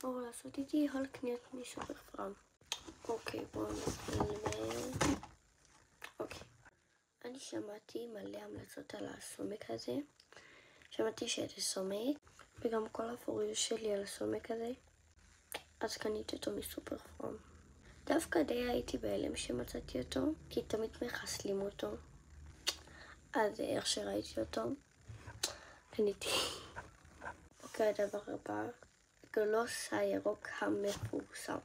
או לעשות איתי הול קניות מסופר פארם. אוקיי, בואו נתחיל. אוקיי. אני שמעתי מלא המלצות על הסומק הזה. שמעתי שזה סומק, וגם כל הפוריות שלי על הסומק הזה. אז קניתי אותו מסופר פארם. דווקא די הייתי בהלם שמצאתי אותו, כי תמיד מחסלים אותו. אז איך שראיתי אותו, קניתי. אוקיי, הדבר הבא, גלוס הירוק המפורסם.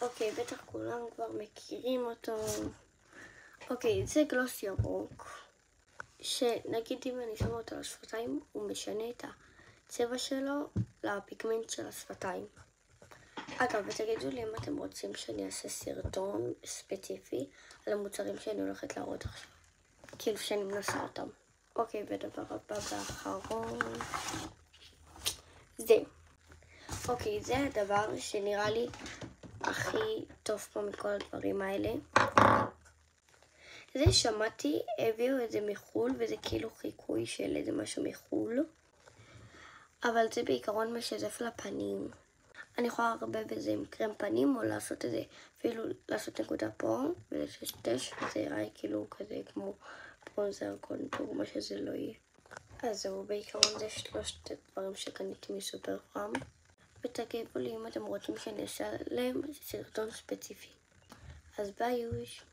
אוקיי, בטח כולם כבר מכירים אותו. אוקיי, זה גלוס ירוק, שנגיד אם אני שמה אותו על השפתיים, הוא משנה את הצבע שלו לפיגמנט של השפתיים. אגב, ותגידו לי אם אתם רוצים שאני אעשה סרטון ספציפי על המוצרים שאני הולכת להראות עכשיו. כאילו שאני מנסה אותם. אוקיי, ודבר הבא ואחרון. זה. אוקיי, זה הדבר שנראה לי הכי טוב פה מכל הדברים האלה. זה שמעתי, הביאו את זה מחול, וזה כאילו חיקוי של איזה משהו מחול. אבל זה בעיקרון משזף לפנים. אני יכולה הרבה בזה עם קרם פנים, או לעשות את זה, אפילו לעשות נקודה פה, ולששטש, וזה יראה כאילו כזה כמו ברונזר, קונטור, מה שזה לא יהיה. אז זהו, בעיקרון זה 3 דברים שקניתי מסופר פארם. ותגיבו לי אם אתם רוצים שאני אעשה עליהם סרטון ספציפי. אז ביי יוש.